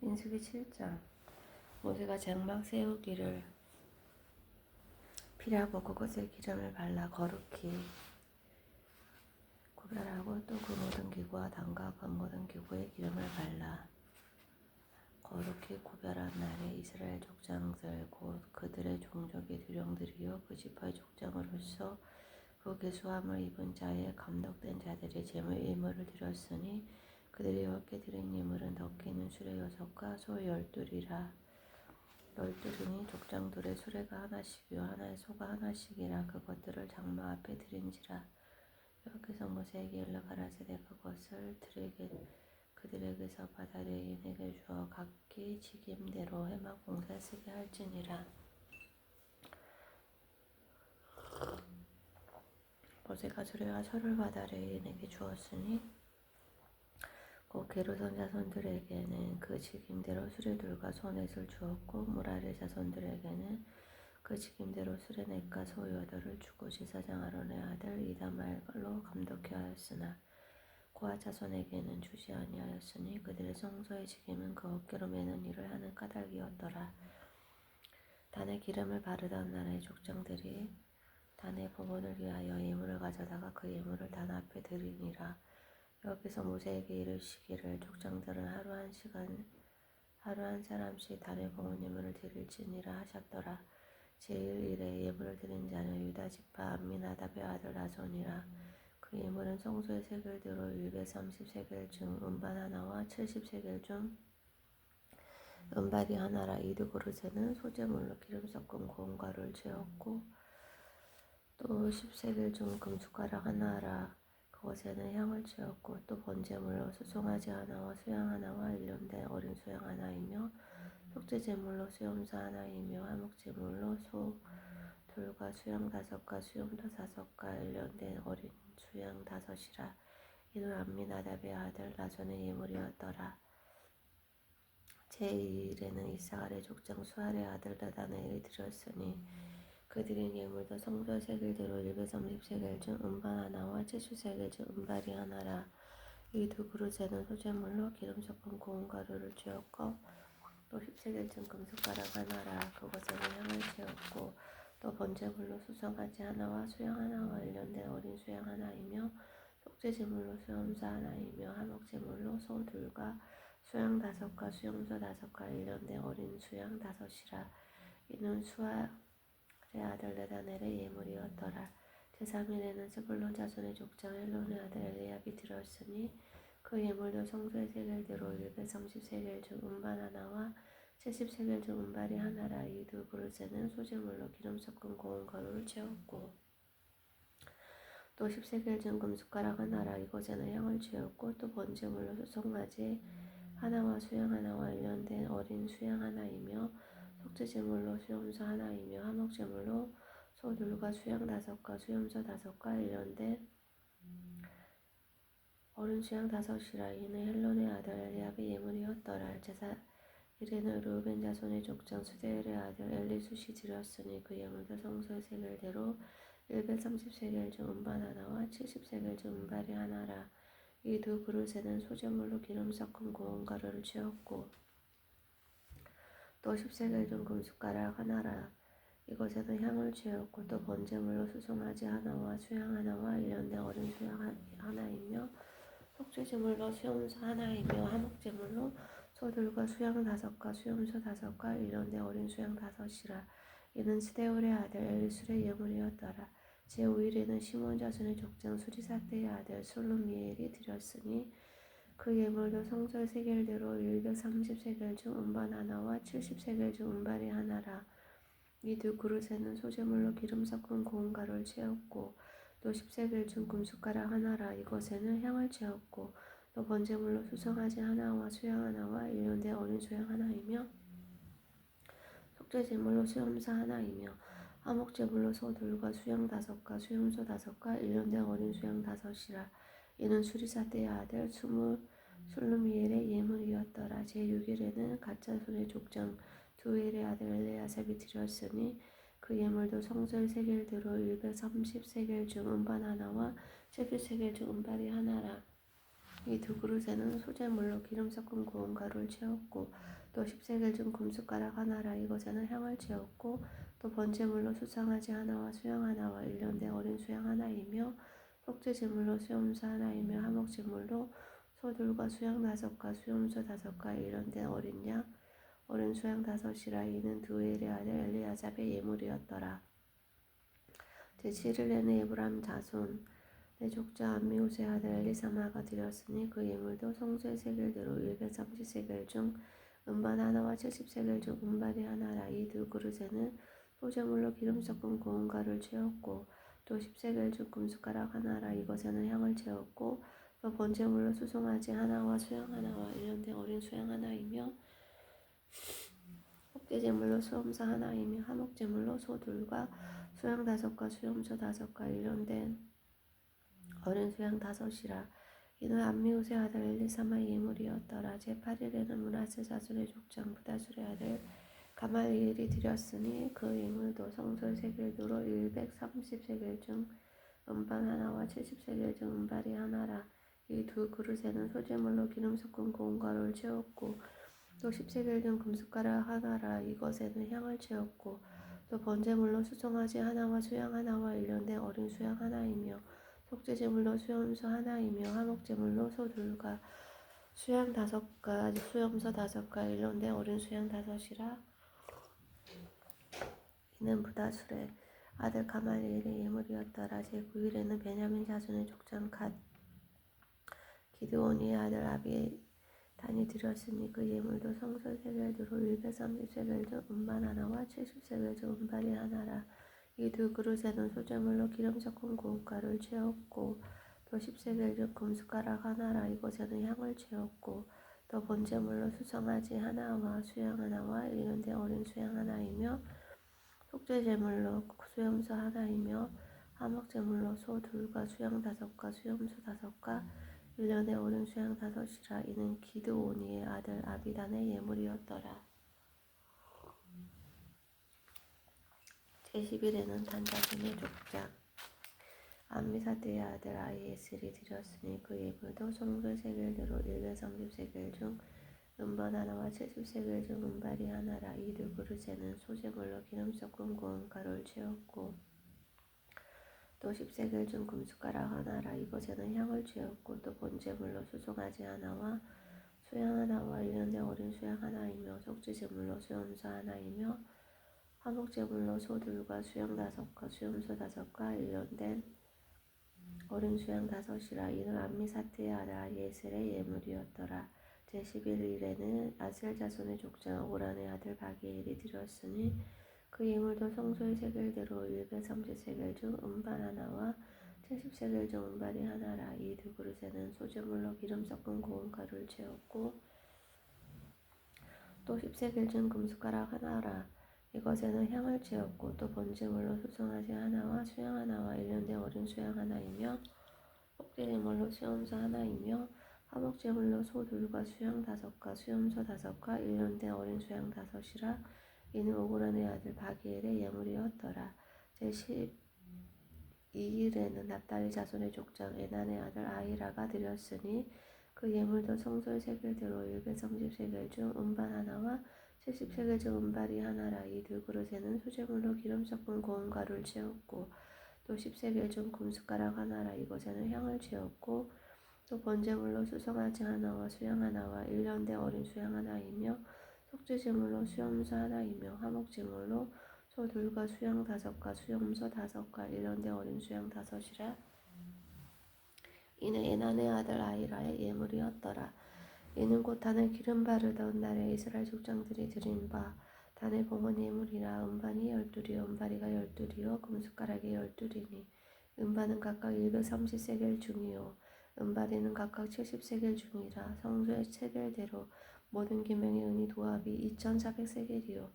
민수기 7장. 모세가 쟁막 세우기를 피라고 그것에 기름을 발라 거룩히 구별하고 또 그 모든 기구와 단과 그 모든 기구에 기름을 발라 거룩히 구별한 날에 이스라엘 족장들 곧 그들의 종족의 두령들이요 그 지파의 족장으로서 그 계수함을 입은 자의 감독된 자들이 제물 예물을 드렸으니 그들이 여호와께 드린 예물은 덕기는 수레 6과 소 12이라. 12이니 족장들의 수레가 하나씩이요 하나의 소가 하나씩이라. 그것들을 장막 앞에 드린지라. 여호와께서 모세에게 일러 가라사대 그것을 그들에게서 받아 레인에게 주어 각기 직임대로 회막 봉사에 쓰게 할지니라. 모세가 수레와 소를 받아 레인에게 주었으니 곧 게르손 자손들에게는 그 직임대로 수레둘과 소 넷을 주었고 무라리 자손들에게는 그 직임대로 수레 넷과 소 8을 주고 제사장 아론의 아들 이다말로 감독케 하였으나 고아 자손에게는 주지 아니하였으니 그들의 성소의 직임은 그 어깨로 매는 일을 하는 까닭이었더라. 단에 기름을 바르던 나라의 족장들이 단의 법원을 위하여 예물을 가져다가 그 예물을 단 앞에 드리니라. 여호와께서 모세에게 이르시기를 족장들은 하루 한 사람씩 단의 법원 예물을 드릴지니라 하셨더라. 제1일에 예물을 드린 자는 유다 지파 암미나답의 아들 나손이라. 그 예물은 성소의 세겔대로 130세겔 중 음반 하나와 70세겔 중 은발이 하나라. 이 두 그릇에는 소재물로 기름 섞은 고운 가루를 채웠고 또 10세겔 중 금숟가락 하나라. 그것에는 향을 채웠고 또 번제물로 수송아지 하나와 수양 하나와 일년된 어린 수양 하나이며 속죄제물로 수염소 하나이며 화목제물로 소 둘과 수양 5과 수염소 5과 일년된 어린 수양 5이라. 이는 암미나답의 아들 나손의 예물이었더라. 제2일에는 이사갈의 족장 수알의 아들 나다나엘이 드렸으니 그 드린 예물도 성소 세겔대로 130세겔 중 음반 하나와 70세겔 중 은발이 하나라. 이 두 그릇에는 소재물로 기름 섞은 고운 가루를 채웠고 또 10세겔 중 금숟가락 하나라. 그것에는 향을 채웠고 또 번제물로 수송아지 하나와 수양 하나와 일년된 어린 수양 하나이며 속죄제물로 수염소 하나이며 화목제물로 소 둘과 수양 5과 수염소 5과 일년된 어린 수양 5이라. 이는 수알의 아들 나다넬의 예물이었더라. 제3일에는 스불론 자손의 족장 헬론의 아들 엘리압이 드렸으니 그 예물도 성소의 세겔대로 130세겔 중 음반 하나와 70세겔 중 은발이 하나라. 이 두 그릇에는 소재물로 기름 섞은 고운 가루를 채웠고 또 10세겔 중 금숟가락 하나라. 이것에는 향을 채웠고 또 번제물로 수송아지 하나와 수양 하나와 일년된 어린 수양 하나이며 속죄제물로 수염소 하나이며 화목제물로 소 둘과 수양 5과 수염소 5과 일년된 어린 수양 5이라. 이는 헬론의 아들 엘리압의 예물이었더라. 제사일에는 르우벤 자손의 족장 수데엘의 아들 엘리수시 드렸으니 그 예물도 성소의 세겔대로 130세겔 중 음반 하나와 70세겔 중 은발이 하나라. 이 두 그릇에는 소재물로 기름 섞은 고운 가루를 채웠고 또 10세겔 중 금숟가락 하나라. 이것에는 향을 채웠고 또 번제물로 수송아지 하나와 수양 하나와 일년된 어린 수양 하나이며 속죄제물로 수염소 하나이며 화목제물로 소들과 수양 5과 수염소 5과 일년된 어린 수양 5이라. 이는 스데울의 아들 엘리술의 예물이었더라. 제5일에는 시몬 자손의 족장 수리사대의 아들 솔루미엘이 드렸으니 그 예물도 성소 세겔대로 130세겔 중 음반 하나와 70세겔 중 은발이 하나라. 이 두 그릇에는 소재물로 기름 섞은 고운 가루를 채웠고 또 10세겔 중 금숟가락 하나라. 이것에는 향을 채웠고 또 번제물로 수송아지 하나와 수양 하나와 일년된 어린 수양 하나이며 속죄제물로 수염소 하나이며 화목제물로 소 둘과 수양 5과 수염소 5과 일년된 어린 수양 5이라. 이는 수리사대의 아들 술루미엘의 예물이었더라. 제6일에는 갓자손의 족장 두엘의 아들 엘레야삽이 드렸으니 그 예물도 성소의 세겔대로 130세겔 중 음반 하나와 70세겔 중 은발이 하나라. 이 두 그릇에는 소재물로 기름 섞은 고운 가루를 채웠고 또 10세겔 중 금숟가락 하나라 이것에는 향을 채웠고 또 번제물로 수상아지 하나와 수양 하나와 일년된 어린 수양 하나이며 속죄제물로 수염소 하나이며 화목제물로 소둘과 수양 5가 수염소 5가 일년된 어린 양 어린 수양 5이라 이는 드우엘의 아들 엘리야잡의 예물이었더라. 제7일에는 에브람 자손 내 족자 암미우스의 아들 엘리사마가 드렸으니 그 예물도 성소의 세겔대로 130세겔 중 음반 하나와 70세겔 중 음발이 하나라. 이 두 그릇에는 소재물로 기름 섞은 고운 가루를 채웠고 또 10세겔 중 금숟가락 하나라. 이것에는 향을 채웠고 또 번제물로 수송아지 하나와 수양 하나와 일년된 어린 수양 하나이며 속죄제물로 수염소 하나이며 화목제물로 소 둘과 수양 5가 수염소 5가 일년된 어린 수양 5이라. 이는 암미우스의 아들 엘리사마의 예물이었더라. 제8일에는 므낫세 자손의 족장 부다술의 아들 가말리엘이 드렸으니 그 예물도 성소의 세겔도로 130세겔 중 음반 하나와 70세겔 중 음발이 하나라. 이 두 그릇에는 소재물로 기름 섞은 고운 가루를 채웠고 또 10세겔 중 금숟가락 하나라. 이것에는 향을 채웠고 또 번제물로 수송아지 하나와 수양 하나와 일년된 어린 수양 하나이며 속죄제물로 수염소 하나이며 화목제물로 소 둘과 수양 5가 수염소 5가 일년된 어린 수양 5이라. 이는 부다술의 아들 가말리엘의 예물이었더라. 제9일에는 베냐민 자손의 족장 갓 기드온이의 아들 아비단이 드렸으니 그 예물도 성소 세겔대로 130세겔 중 음반 하나와 70세겔 중 음발이 하나라. 이 두 그릇에는 소재물로 기름 섞은 고운 가루를 채웠고 또 10세겔 중 금숟가락 하나라. 이것에는 향을 채웠고 또 번제물로 수송아지 하나와 수양 하나와 일년된 어린 수양 하나이며 속죄제물로 수염소 하나이며 화목제물로 소 둘과 수양 5가 수염소 5가 일년의 어린 수양 5이라. 이는 기드오니의 아들 아비단의 예물이었더라. 제10일에는 단자손의 족장 암미사대의 아들 아히에셀이 드렸으니 그 예물도 성소의 세겔대로 130세겔 중 음반 하나와 70세겔 중 음발이 하나라. 이 두 그릇에는 소재물로 기름 섞은 고운 가루를 채웠고 또 10세겔 중 금숟가락 하나라. 이것에는 향을 채웠고 또 번제물로 수송아지 하나와 수양 하나와 일년된 어린 수양 하나이며 속죄제물로 수염소 하나이며 화목제물로 소 둘과 수양 5가 수염소 5가 일년된 어린 수양 5이라. 이는 암미사트의 아들 아히에셀의 예물이었더라. 제11일에는 아셀 자손의 족장 오란의 아들 바기엘이 드렸으니 그 예물도 성소의 세겔대로 130세겔 중 음반 하나와 70세겔 중 음발이 하나라. 이 두 그릇에는 소재물로 기름 섞은 고운 가루를 채웠고 또 10세겔 중 금숟가락 하나라. 이것에는 향을 채웠고 또 번제물로 수송아지 하나와 수양 하나와 일년된 어린 수양 하나이며 속죄제물로 수염소 하나이며 화목제물로 소 둘과 수양 5가 수염소 5가 일년된 어린 수양 5이라. 이는 오그란의 아들 바기엘의 예물이었더라. 제12일에는 납달리 자손의 족장 에난의 아들 아히라가 드렸으니 그 예물도 성소의 세겔대로 130세겔 중 음반 하나와 70세겔 중 음발이 하나라. 이 두 그릇에는 소재물로 기름 섞은 고운 가루를 채웠고 또 10세겔 중 금숟가락 하나라. 이것에는 향을 채웠고 또 번제물로 수송아지 하나와 수양 하나와 일년된 어린 수양 하나이며 속죄제물로 수염소 하나이며 화목제물로 소 둘과 수양 5가 수염소 5가 일년된 어린 수양 5이라. 이는 에난의 아들 아히라의 예물이었더라. 이는 곧 단을 기름 바르던 날에 이스라엘 족장들이 드린 바 단의 봉헌 예물이라. 음반이 12이요 음바리가 12이요 금숟가락이 12이니 음반은 각각 130세겔 중이요 음바리는 각각 70세겔 중이라. 성소의 세겔대로 모든 기명의 은이 도합이 2400세겔이요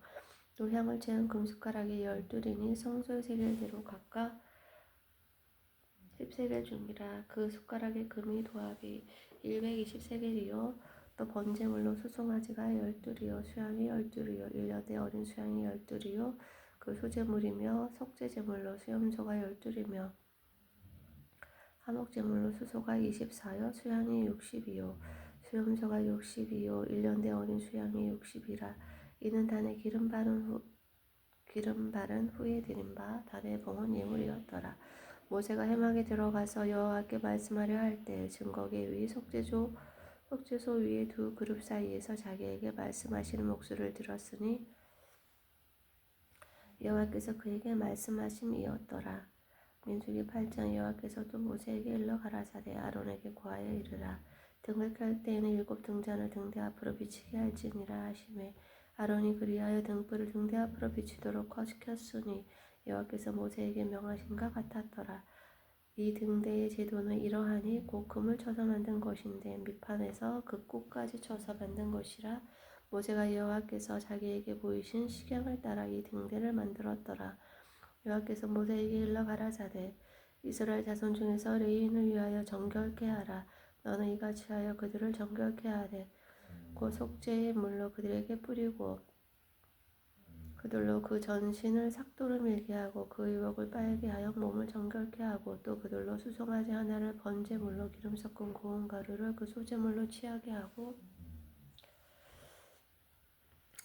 또 향을 채운 금숟가락이 12이니 성소의 세겔대로 각각 10세겔 중이라. 그 숟가락의 금이 도합이 120세겔이요 또 번제물로 수송아지가 12이요 수양이 12이요 일년된 어린 수양이 12이요 그 소재물이며 속죄제물로 수염소가 12이며 화목제물로 수소가 24여 수양이 60이요 수염소가 60이요 1년 된 어린 수양이 60이라. 이는 단에 기름 바른 후에 드린 바 단의 봉헌 예물이었더라. 모세가 회막에 들어가서 여호와께 말씀하려 할 때 증거계 위 속죄소 위에 두 그룹 사이에서 자기에게 말씀하시는 목소리를 들었으니 여호와께서 그에게 말씀하심이었더라. 민수기 8장. 여호와께서 또 모세에게 일러 가라사대 아론에게 고하여 이르라. 등을 켤 때에는 7 등잔을 등대 앞으로 비치게 할지니라 하시매 아론이 그리하여 등불을 등대 앞으로 비치도록 켰으니 여호와께서 모세에게 명하심과 같았더라. 이 등대의 제도는 이러하니 곧 금을 쳐서 만든 것인데 밑판에서 그 끝까지 쳐서 만든 것이라. 모세가 여호와께서 자기에게 보이신 식양을 따라 이 등대를 만들었더라. 여호와께서 모세에게 일러 가라사대 이스라엘 자손 중에서 레위인을 위하여 정결케 하라. 너는 이같이 하여 그들을 정결케 하되 곧 속죄의 물로 그들에게 뿌리고 그들로 그 전신을 삭도로 밀게 하고 그 의복을 빨게 하여 몸을 정결케 하고 또 그들로 수송아지 하나를 번제물로 기름 섞은 고운 가루를 그 소제물로 취하게 하고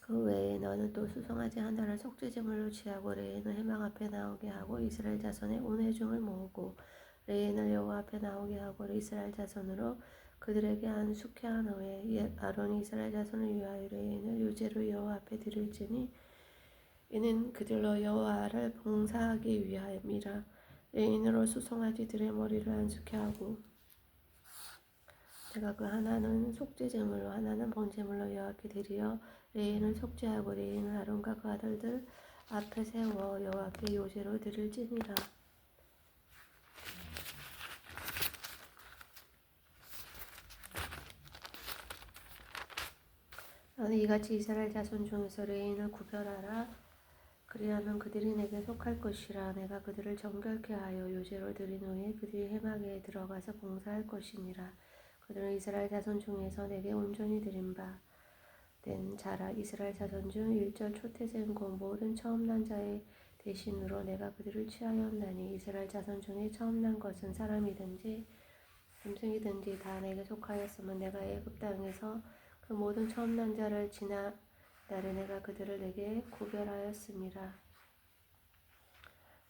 그 외에 너는 또 수송아지 하나를 속죄제물로 취하고 레인을 회막 앞에 나오게 하고 이스라엘 자손의 온 회중을 모으고 레인을 여호와 앞에 나오게 하고 이스라엘 자손으로 그들에게 안숙케 한 후에 아론이 이스라엘 자손을 위하여 레인을 유제로 여호와 앞에 드릴지니 이는 그들로 여호와를 봉사하기 위함이라. 레인으로 수송아지들의 머리를 안숙케 하고 내가 그 하나는 속죄제물로 하나는 번제물로 여호와께 드리어 레인을 속죄하고 레인을 아론과 그 아들들 앞에 세워 여호와께 요제로 드릴지니라. 너는 이같이 이스라엘 자손 중에서 레인을 구별하라. 그리하면 그들이 내게 속할 것이라. 내가 그들을 정결케 하여 요제로 드린 후에 그들이 회막에 들어가서 봉사할 것이니라. 그들은 이스라엘 자손 중에서 내게 온전히 드린 바 된 자라. 이스라엘 자손 중 일절 초태생 곧 모든 처음 난 자의 대신으로 내가 그들을 취하였나니 이스라엘 자손 중에 처음 난 것은 사람이든지 짐승이든지 다 내게 속하였으면 내가 애굽 땅에서 그 모든 처음 난 자를 지나 날에 내가 그들을 내게 구별하였음이라.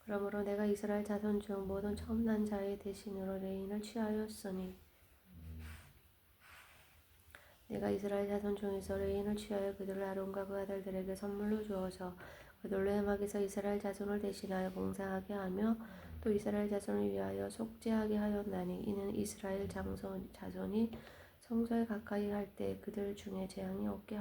그러므로 내가 이스라엘 자손 중 모든 처음 난 자의 대신으로 레인을 취하였으니 내가 이스라엘 자손 중에서 레인을 취하여 그들을 아론과 그 아들들에게 선물로 주어서 그들로 회막에서 이스라엘 자손을 대신하여 봉사하게 하며 또 이스라엘 자손을 위하여 속죄하게 하였나니 이는 이스라엘 자손이 성소에 가까이 할 때 그들 중에 재앙이 없게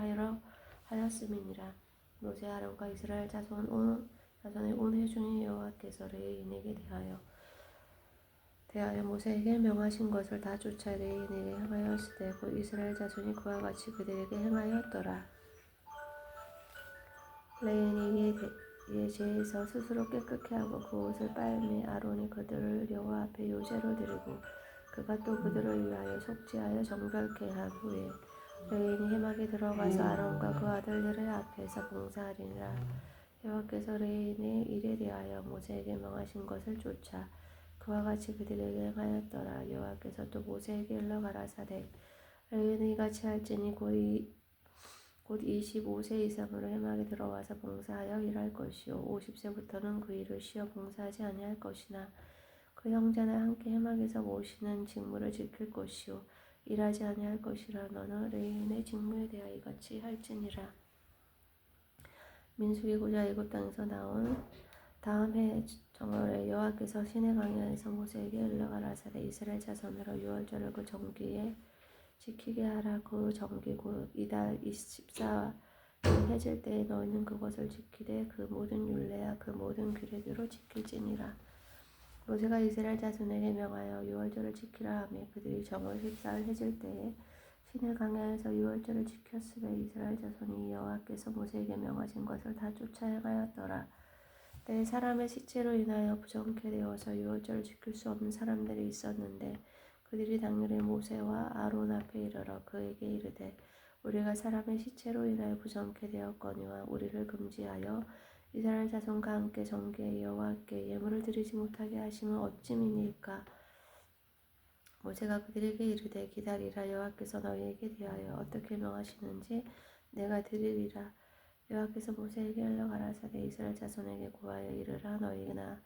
하였음이니라. 모세 아론과 이스라엘 자손의 온 회중이 여호와께서 레인에게 대하여 모세에게 명하신 것을 다 쫓아 레인에게 행하였으되 곧 이스라엘 자손이 그와 같이 그들에게 행하였더라. 레인이 예제에서 스스로 깨끗게 하고 그 옷을 빨매 아론이 그들을 여호와 앞에 요제로 드리고 그가 또 그들을 위하여 속죄하여 정결케 한 후에 레인이 회막에 들어가서 아론과 그 아들들의 앞에서 봉사하리니라. 여호와께서 레인의 일에 대하여 모세에게 명하신 것을 쫓아 그와 같이 그들에게 행하였더라. 여호와께서 또 모세에게 일러 가라사대 레인이 이같이 할지니 곧 25세 이상으로 회막에 들어와서 봉사하여 일할 것이요 50세부터는 그 일을 쉬어 봉사하지 아니할 것이나 그 형제나 함께 회막에서 모시는 직무를 지킬 것이요 일하지 아니할 것이라. 너는 레인의 직무에 대하여 이같이 할지니라. 민수기 9장. 애굽 땅에서 나온 다음 해 정월에 여호와께서 시내 광야에서 모세에게 일러 가라사대 이스라엘 자손으로 유월절을 그 정기에 지키게 하라. 그 정기 곧 이달 24일 해질 때에 너희는 그것을 지키되 그 모든 율례와 그 모든 규례대로 지킬지니라. 모세가 이스라엘 자손에게 명하여 유월절을 지키라 하며 그들이 정월 14일 해질 때에 시내 광야에서 유월절을 지켰으되 이스라엘 자손이 여호와께서 모세에게 명하신 것을 다 쫓아 행하였더라. 때 사람의 시체로 인하여 부정케 되어서 유월절을 지킬 수 없는 사람들이 있었는데 그들이 당일에 모세와 아론 앞에 이르러 그에게 이르되 우리가 사람의 시체로 인하여 부정케 되었거니와 우리를 금지하여 이스라엘 자손과 함께 정기에 여호와께 예물을 드리지 못하게 하심은 어찌미니까. 모세가 그들에게 이르되 기다리라. 여호와께서 너희에게 대하여 어떻게 명하시는지 내가 들으리라. 여호와께서 모세에게 일러 가라사대 이스라엘 자손에게 고하여 이르라. 너희나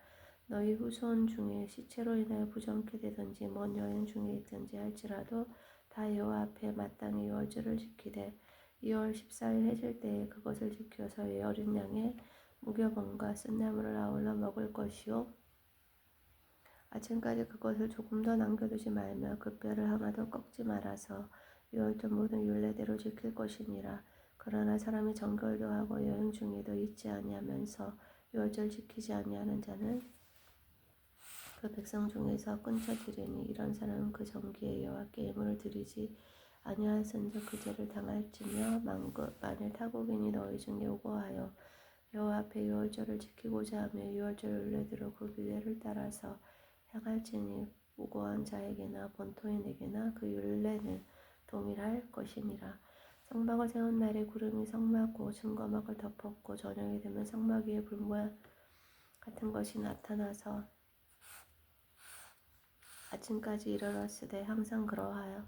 너희 후손 중에 시체로 인하여 부정케 되든지 먼 여행 중에 있든지 할지라도 다 여호와 앞에 마땅히 유월절을 지키되 2월 14일 해질 때에 그것을 지켜서 어린 양의 무교병과 쓴나물을 아울러 먹을 것이요 아침까지 그것을 조금 더 남겨두지 말며 그 뼈를 하나도 꺾지 말아서 유월절 모든 율례대로 지킬 것이니라. 그러나 사람이 정결도 하고 여행 중에도 잊지 아니하면서 유월절 지키지 아니하는 자는 그 백성 중에서 끊쳐지리니 이런 사람은 그 정기에 여호와께 예물을 드리지 아니하였은즉 그 죄를 당할지며 만일 타국인이 너희 중에 오고하여 여호와 앞에 유월절을 지키고자 하며 유월절 율례대로 그 규례를 따라서 행할지니 무고한 자에게나 본토인에게나 그 율례는 동일할 것이니라. 성막을 세운 날에 구름이 성막 곧 증거막을 덮었고 저녁이 되면 성막 위에 불 모양 같은 것이 나타나서 아침까지 이르렀으되 항상 그러하여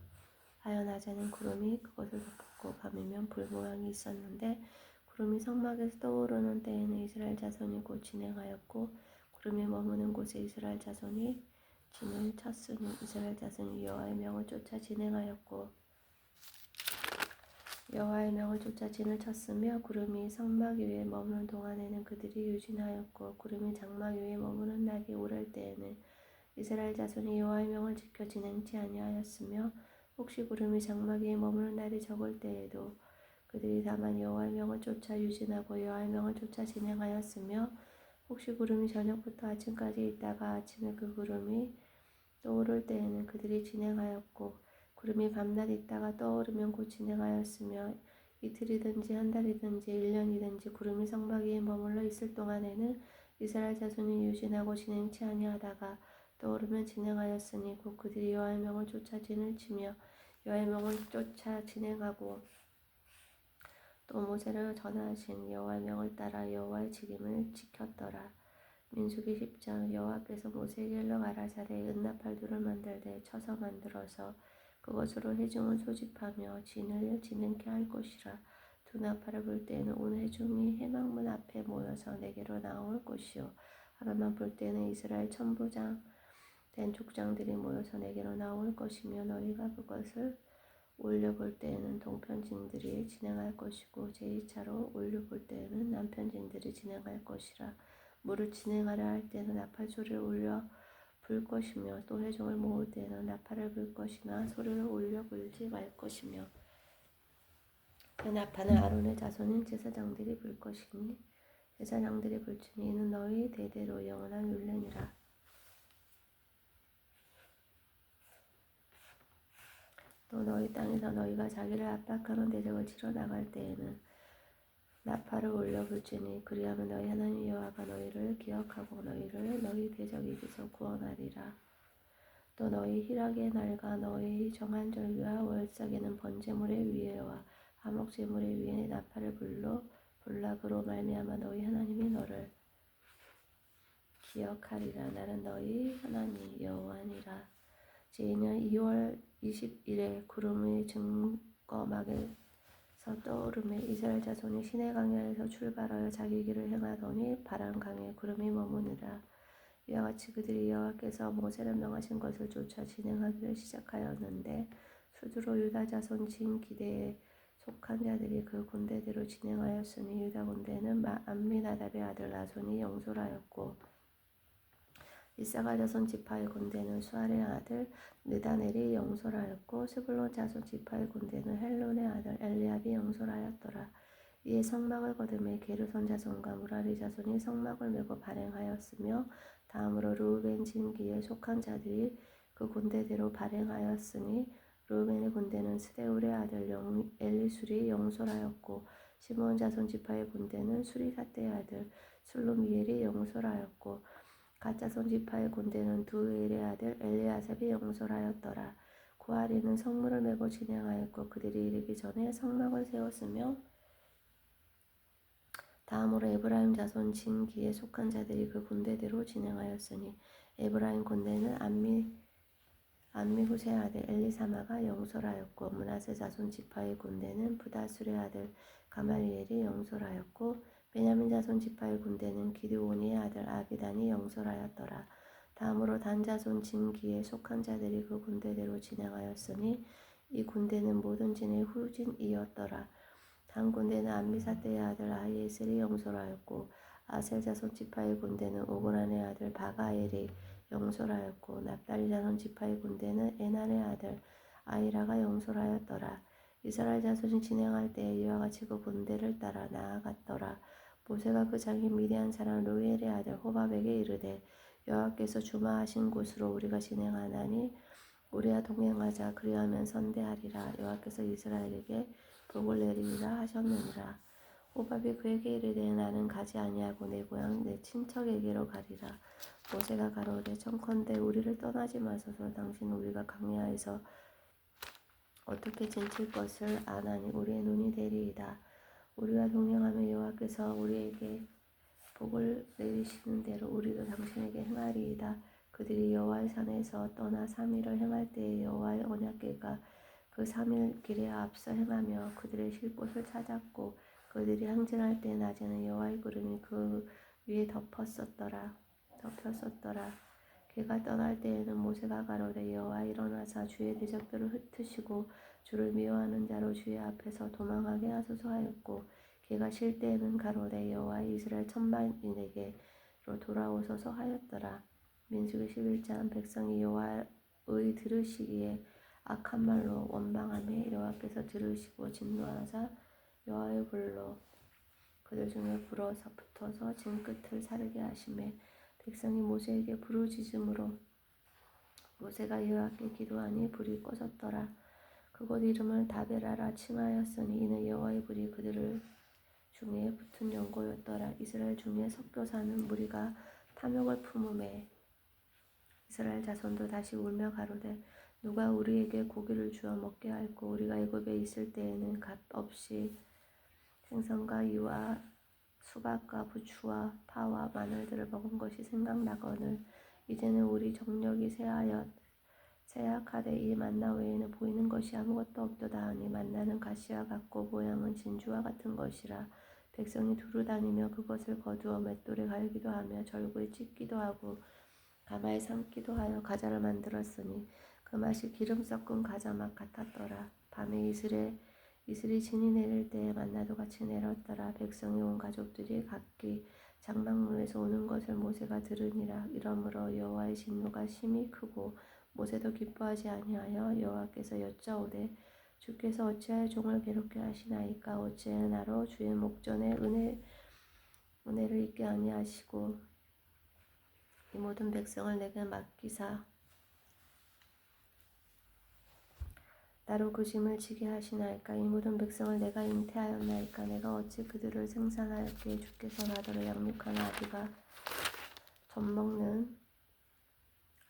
낮에는 구름이 그것을 덮었고 밤이면 불 모양이 있었는데 구름이 성막에서 떠오르는 때에는 이스라엘 자손이 곧 진행하였고 구름이 머무는 곳에 이스라엘 자손이 진을 쳤으니 이스라엘 자손이 여호와의 명을 쫓아 진행하였고 여호와의 명을 쫓아 진을 쳤으며 구름이 성막 위에 머무는 동안에는 그들이 유진하였고 구름이 장막 위에 머무는 날이 오를 때에는 이스라엘 자손이 여호와의 명을 지켜 진행치 아니하였으며 혹시 구름이 장막 위에 머무는 날이 적을 때에도 그들이 다만 여호와의 명을 쫓아 유진하고 여호와의 명을 쫓아 진행하였으며 혹시 구름이 저녁부터 아침까지 있다가 아침에 그 구름이 떠오를 때에는 그들이 진행하였고 구름이 밤낮 있다가 떠오르면 곧 진행하였으며 이틀이든지 한 달이든지 1년이든지 구름이 성막 위에 머물러 있을 동안에는 이스라엘 자손이 유진하고 진행치 아니하다가 떠오르면 진행하였으니 곧 그들이 여호와의 명을 쫓아 진을 치며 여호와의 명을 쫓아 진행하고 또 모세를 전하신 여호와의 명을 따라 여호와의 직임을 지켰더라. 민수기 10장. 여호와께서 모세에게 일러 가라사대 은나팔2를 만들되 쳐서 만들어서 그것으로 회중을 소집하며 진을 지능케 할 것이라. 두 나팔을 불 때에는 온 회중이 회막문 앞에 모여서 내게로 나올 것이요 하나만 불 때에는 이스라엘 천부장 된 족장들이 모여서 내게로 나올 것이며 너희가 그것을 올려볼 때에는 동편진들이 진행할 것이고 제2차로 올려볼 때에는 남편진들이 진행할 것이라. 물을 진행하려 할 때는 나팔 소리를 올려 불 것이며 또 회중을 모을 때는 나팔을 불 것이나 소리를 올려 불지 말 것이며 그 나팔은 아론의 자손인 제사장들이 불 것이니 제사장들이 불지니 이는 너희 대대로 영원한 율례니라. 또 너희 땅에서 너희가 자기를 압박하는 대적을 치러 나갈 때에는 나팔을 올려 불지니 그리하면 너희 하나님 여호와가 너희를 기억하고 너희를 너희 대적에게서 구원하리라. 또 너희 희락의 날과 너희 정한 절기와 월삭에는 번제물의 위에와 화목제물의 위에 나팔을 불라 그로 말미암아 너희 하나님이 너를 기억하리라. 나는 너희 하나님 여호와니라. 제2년 2월 20일에 구름의 증거막에서 떠오르며 이스라엘 자손이 시내 강야에서 출발하여 자기 길을 행하더니 바람 강에 구름이 머무니라. 이와 같이 그들이 여호와께서 모세를 명하신 것을 쫓아 진행하기를 시작하였는데 수두로 유다 자손 진 기대에 속한 자들이 그 군대대로 진행하였으니 유다 군대는 암미나답의 아들 나손이 영솔하였고 이사갈 자손 지파의 군대는 수알의 아들 느다넬이 영솔하였고 스불론 자손 지파의 군대는 헬론의 아들 엘리압이 영솔하였더라. 이에 성막을 거두매 게르손 자손과 무라리 자손이 성막을 메고 발행하였으며 다음으로 르우벤 진기에 속한 자들이 그 군대대로 발행하였으니 르우벤의 군대는 스데울의 아들 엘리술이 영솔하였고 시므온 자손 지파의 군대는 수리사대의 아들 술루미엘이 영솔하였고 갓 자손 지파의 군대는 두엘의 아들 엘리아삽이 영솔하였더라. 구하리는 성문을 메고 진행하였고 그들이 이르기 전에 성막을 세웠으며 다음으로 에브라임 자손 진기에 속한 자들이 그 군대대로 진행하였으니 에브라임 군대는 암미 후세의 아들 엘리사마가 영솔하였고 므낫세 자손 지파의 군대는 부다술의 아들 가말리엘이 영솔하였고 베냐민 자손 지파의 군대는 기드오니의 아들 아비단이 영솔하였더라. 다음으로 단 자손 진기에 속한 자들이 그 군대대로 진행하였으니 이 군대는 모든 진의 후진이었더라. 단 군대는 암미사대의 아들 아히에셀이 영솔하였고 아셀 자손 지파의 군대는 오그란의 아들 바가엘이 영솔하였고 납달리 자손 지파의 군대는 에난의 아들 아이라가 영솔하였더라. 이스라엘 자손이 진행할 때에 이와 같이 그 군대를 따라 나아갔더라. 모세가 그 장인 미디안 사람 루엘의 아들 호밥에게 이르되 여호와께서 주마하신 곳으로 우리가 진행하나니 우리와 동행하자. 그리하면 선대하리라. 여호와께서 이스라엘에게 복을 내리리라 하셨느니라. 호밥이 그에게 이르되 나는 가지 아니하고 내 고향 내 친척에게로 가리라. 모세가 가로되 청컨대 우리를 떠나지 마소서. 당신 우리가 강야에서 어떻게 진칠 것을 아나니 우리의 눈이 되리이다. 우리와 동행하며 여호와께서 우리에게 복을 내리시는 대로 우리도 당신에게 행하리이다. 그들이 여호와의 산에서 떠나 3일을 행할 때에 여호와의 언약궤가 그 3일 길에 앞서 행하며 그들의 쉴 곳을 찾았고 그들이 항진할 때 낮에는 여호와의 구름이 그 위에 덮였었더라. 걔가 떠날 때에는 모세가 가로되 여호와 일어나사 주의 대적들을 흩으시고 주를 미워하는 자로 주의 앞에서 도망하게 하소서 하였고 걔가 쉴 때에는 가로되 여호와 이스라엘 천만인에게로 돌아오소서 하였더라. 민수기 11장 백성이 여호와의 들으시기에 악한 말로 원망하며 여호와께서 들으시고 진노하사 여호와의 불로 그들 중에 불어서 붙어서 진 끝을 사르게 하시매 백성이 모세에게 부르짖음으로 모세가 여호와께 기도하니 불이 꺼졌더라. 그곳 이름을 다베라라 칭하였으니 이는 여호와의 불이 그들 중에 붙은 연고였더라. 이스라엘 중에 섞여 사는 무리가 탐욕을 품음에 이스라엘 자손도 다시 울며 가로되 누가 우리에게 고기를 주어 먹게 할꼬. 우리가 애굽에 있을 때에는 값없이 생선과 유와 수박과 부추와 파와 마늘들을 먹은 것이 생각나거늘 이제는 우리 정력이 쇠약하되 이 만나 외에는 보이는 것이 아무것도 없도다 하니 만나는 가시와 같고 모양은 진주와 같은 것이라. 백성이 두루 다니며 그것을 거두어 맷돌에 갈기도 하며 절구에 찢기도 하고 가마에 삶기도 하여 과자를 만들었으니 그 맛이 기름 섞은 과자 맛 같았더라. 밤에 이슬이 진이 내릴 때에 만나도 같이 내렸더라. 백성이 온 가족들이 각기 장막문에서 오는 것을 모세가 들으니라. 이러므로 여호와의 진노가 심히 크고 모세도 기뻐하지 아니하여 여호와께서 여짜오되 주께서 어찌하여 종을 괴롭게 하시나이까. 어찌하여 나로 주의 목전에 은혜를 잊게 아니하시고 이 모든 백성을 내게 맡기사 나로 그 짐을 지게 하시나이까. 이 모든 백성을 내가 잉태하였나이까. 내가 어찌 그들을 생산하였기에 주께서 나더러 양육한 아비가 젖먹는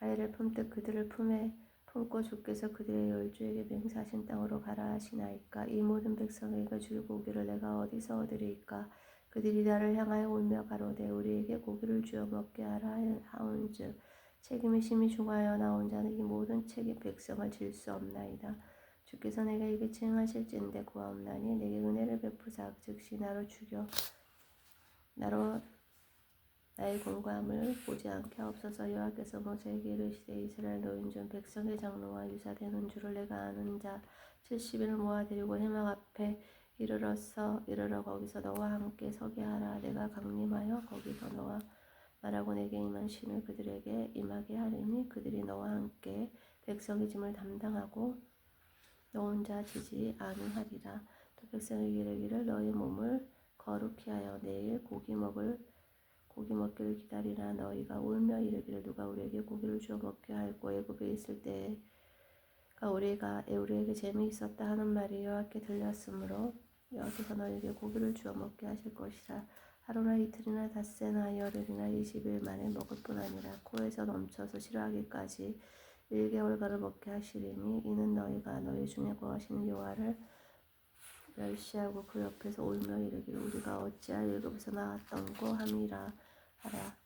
아이를 품듯 그들을 품에 품고 주께서 그들의 열주에게 맹세하신 땅으로 가라 하시나이까. 이 모든 백성에게 줄 고기를 내가 어디서 얻으리이까. 그들이 나를 향하여 울며 가로되 우리에게 고기를 주어 먹게 하라 하온즉 책임이 심히 중하여 나온 자는 이 모든 책임 백성을 질 수 없나이다. 주께서 내게 이게 칭하실진데 구하옵나니 내게 은혜를 베푸사 즉시 나로 죽여 나로 나의 공감을 보지 않게 하옵소서. 여호와께서 모세에게 이르시되 이스라엘 노인 중 백성의 장로와 유사되는 줄을 내가 아는 자 70인을 모아들이고 회막 앞에 이르러 거기서 너와 함께 서게 하라. 내가 강림하여 거기서 너와 말하고 내게 임한 신을 그들에게 임하게 하리니 그들이 너와 함께 백성의 짐을 담당하고 너 혼자 지지 아니하리라. 또 백성에게 이르기를 너희 몸을 거룩히 하여 내일 고기 먹기를 기다리라. 너희가 울며 이르기를 누가 우리에게 고기를 주어 먹게 할꼬. 애굽에 있을 때가 우리에게 재미있었다 하는 말이 여호와께 들렸으므로 여호와께서 너희에게 고기를 주어 먹게 하실 것이라. 하루나 이틀이나 닷새나 열흘이나 20일 만에 먹을 뿐 아니라 코에서 넘쳐서 싫어하기까지 1개월간을 먹게 하시리니 이는 너희가 너희 중에 거하시는 여호와를 멸시하고 그 옆에서 울며 이르기를 우리가 어찌하여 애굽에서 나왔던고 함이라 하라.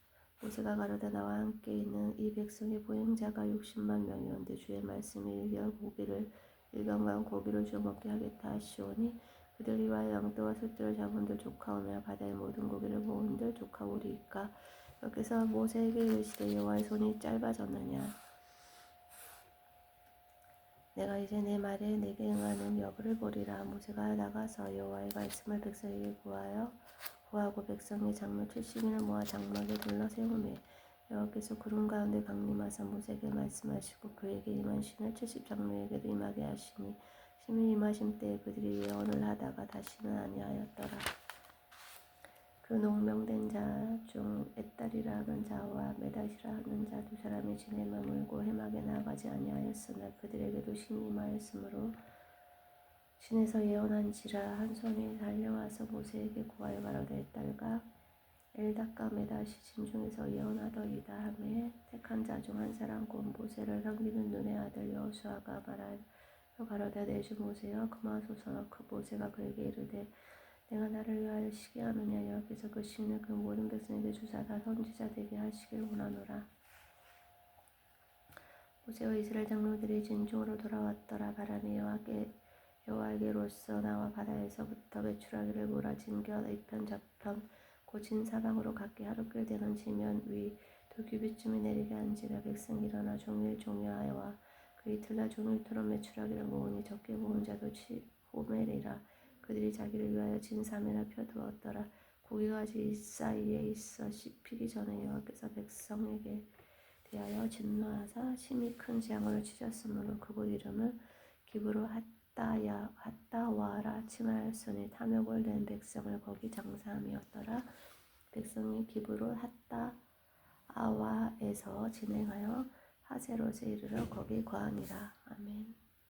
모세가 가로되 나와 함께 있는 이 백성의 보행자가 60만 명이온데 주의 말씀이 일경간 고기를 주어 먹게 하겠다 하시오니 그들 위하여 양떼와 소떼를 잡은들 조카오며 바다의 모든 고기를 모은들 조카오리이까. 여기서 모세에게 이르시되 여호와의 손이 짧아졌느냐. 내가 이제 내 말에 내게 응하는 여부를 보리라. 모세가 나가서 여호와의 말씀을 백성에게 구하고 백성의 장로 70인을 모아 장막에 둘러 세우매 여호와께서 구름 가운데 강림하사 모세에게 말씀하시고 그에게 임한 신을 70장로에게도 임하게 하시니 신이 임하심 때에 그들이 예언을 하다가 다시는 아니하였더라. 그 농명된 자 중 엣달이라 하는 자와 메닷이라 하는 자 두 사람이 진에 머물고 해막에 나아가지 아니하였으나 그들에게도 신이 임하였으므로 신에서 예언한지라. 한 손이 달려와서 모세에게 구하여 가로되 엣달과 엘닷과 메닷이 진 중에서 예언하더이다 하매 택한 자 중 한 사람 곧 모세를 섬기는 눈의 아들 여호수아가 말하여 가로되 내 주 모세여 금하소서. 그 모세가 그에게 이르되 내가 나를 위하여 시게 하느냐. 여호와께서 그 신을 그 모든 백성에게 주사 다 선지자 되게 하시길 원하노라. 모세와 이스라엘 장로들이 진중으로 돌아왔더라. 바람이 여호와에게로서 나와 바다에서부터 메추라기를 몰아진겨 이편 저편 고진 사방으로 각기 하루길 되는 지면 위 두 규빗쯤이 내리게 한지라. 백성이 일어나 종일 종야와 그 이틀날 종일토록 메추라기를 모으니 적게 모은 자도 호멜이라. 그들이 자기를 위하여 진 사면을 펴두었더라. 고기가 아직 이 사이에 있어 씹히기 전에 여호와께서 백성에게 대하여 진노하사 심히 큰 재앙을 치셨으므로 그곳 이름을 기브로 핫다와라 칭하였으니 탐욕을 낸 백성을 거기 장사함이었더라. 백성이 기브로 핫다아와에서 진행하여 하세롯에 이르러 거기 거하니라. 아멘.